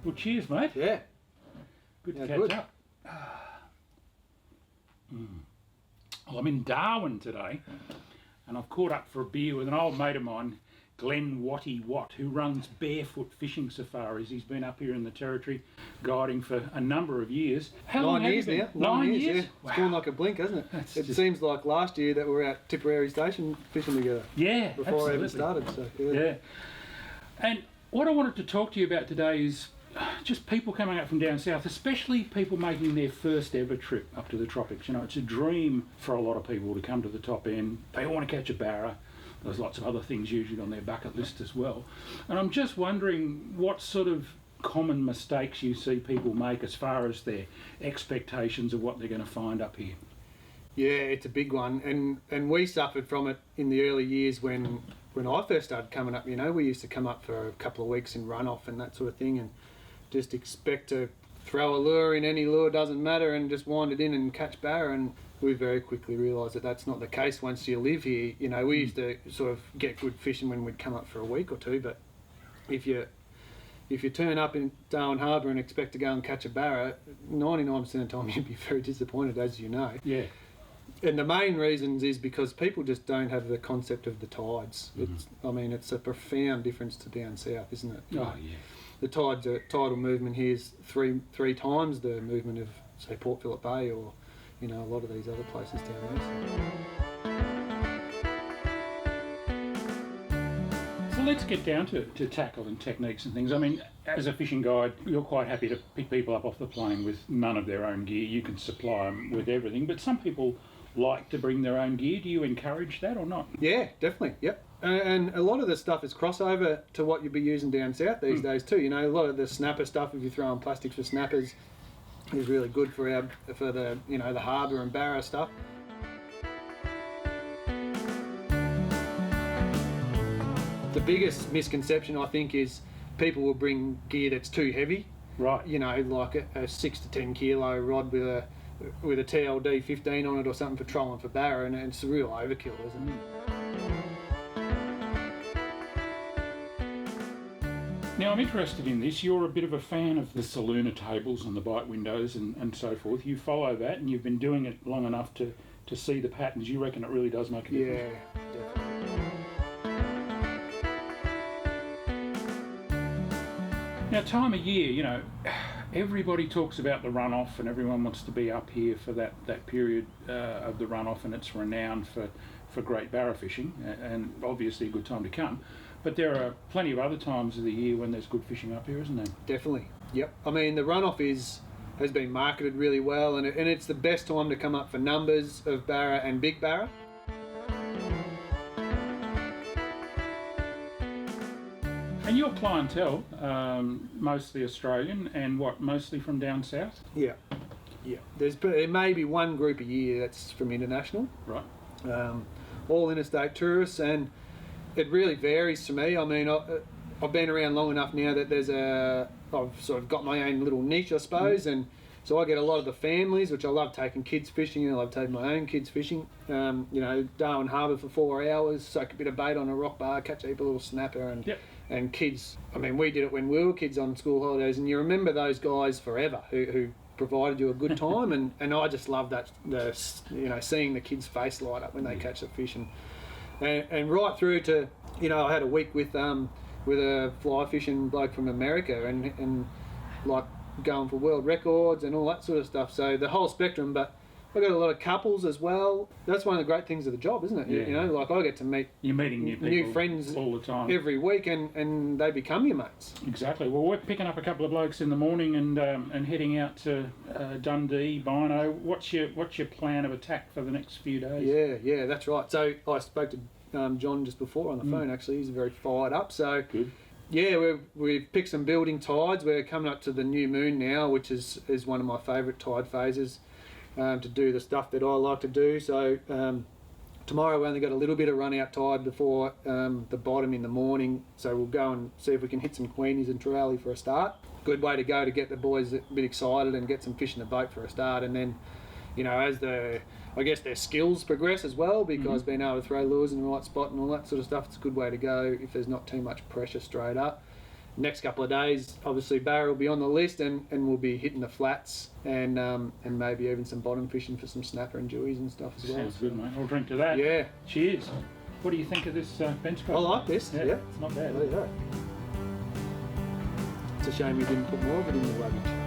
Well, cheers, mate. Yeah. Good to catch up. Well, I'm in Darwin today, and I've caught up for a beer with an old mate of mine, Glenn Watty, who runs Barefoot fishing safaris. He's been up here in the Territory guiding for a number of years. How long have you been? 9 years? Yeah. Wow. It's gone like a blink, hasn't it? It seems like last year that we were out Tipperary Station fishing together. Yeah, before absolutely. I even started. So, yeah. And what I wanted to talk to you about today is just people coming up from down south, especially people making their first ever trip up to the tropics. You know, it's a dream for a lot of people to come to the top end. They all want to catch a barra. There's lots of other things usually on their bucket list as well. And I'm just wondering what sort of common mistakes you see people make as far as their expectations of what they're going to find up here. Yeah, it's a big one, and we suffered from it in the early years when I first started coming up. You know, we used to come up for a couple of weeks in runoff and that sort of thing, and just expect to throw a lure in any lure, doesn't matter, and just wind it in and catch barra. And we very quickly realised that that's not the case once you live here. You know, we used to sort of get good fishing when we'd come up for a week or two, but if you turn up in Darwin Harbour and expect to go and catch a barra, 99% of the time you'd be very disappointed, as you know. Yeah. And the main reasons is because people just don't have the concept of the tides. It's a profound difference to down south, isn't it? Oh, yeah. The tidal movement here is three times the movement of, say, Port Phillip Bay or, you know, a lot of these other places down there. So let's get down to tackle and techniques and things. I mean, as a fishing guide, you're quite happy to pick people up off the plane with none of their own gear. You can supply them with everything, but some people like to bring their own gear. Do you encourage that or not? Yeah, definitely. Yep. And a lot of the stuff is crossover to what you'd be using down south these days too. You know, a lot of the snapper stuff, if you throw in plastics for snappers, is really good for the you know, the harbour and barra stuff. The biggest misconception, I think, is people will bring gear that's too heavy. Right. You know, like a 6 to 10 kilo rod with a TLD 15 on it or something for trolling for barra, and it's a real overkill, isn't it? Now, I'm interested in this. You're a bit of a fan of the Solunar Tables and the bite windows and so forth. You follow that, and you've been doing it long enough to see the patterns. You reckon it really does make a difference? Yeah, definitely. Now, time of year, you know, everybody talks about the runoff and everyone wants to be up here for that period of the runoff, and it's renowned for great barra fishing and obviously a good time to come. But there are plenty of other times of the year when there's good fishing up here, isn't there? Definitely. Yep. I mean, the runoff has been marketed really well, and it's the best time to come up for numbers of barra and big barra. And your clientele, mostly Australian, and mostly from down south? Yeah. Yeah. There may be one group a year that's from international. Right. All interstate tourists, and it really varies to me. I mean, I've been around long enough now that I've sort of got my own little niche, I suppose, and so I get a lot of the families, which I love taking kids fishing, and I love taking my own kids fishing. You know, Darwin Harbour for 4 hours, soak a bit of bait on a rock bar, catch a little snapper, and kids. I mean, we did it when we were kids on school holidays, and you remember those guys forever who provided you a good time, and I just love that, you know, seeing the kids' face light up when they catch the fish, and right through to, you know, I had a week with a fly fishing bloke from America, and like going for world records and all that sort of stuff. So the whole spectrum, but I got a lot of couples as well. That's one of the great things of the job, isn't it? Yeah. You know, like I get to meet You're meeting new friends all the time, every week, and they become your mates. Exactly. Well, we're picking up a couple of blokes in the morning and heading out to Dundee, Bino. What's your plan of attack for the next few days? Yeah, that's right. So I spoke to John just before on the phone. Actually, he's very fired up. So good. Yeah, we've picked some building tides. We're coming up to the new moon now, which is one of my favourite tide phases. To do the stuff that I like to do. So tomorrow we only got a little bit of run out tide before the bottom in the morning, so we'll go and see if we can hit some queenies and trowelly for a start. Good way to go to get the boys a bit excited and get some fish in the boat for a start, and then, you know, as their skills progress as well, because being able to throw lures in the right spot and all that sort of stuff, it's a good way to go if there's not too much pressure straight up. next couple of days, obviously Barra will be on the list, and we'll be hitting the flats and maybe even some bottom fishing for some snapper and jewies and stuff as well. Sounds good, mate. I'll drink to that. Yeah. Cheers. What do you think of this bench I coat? like this. Yeah. It's not bad. There you go. It's a shame we didn't put more of it in the luggage.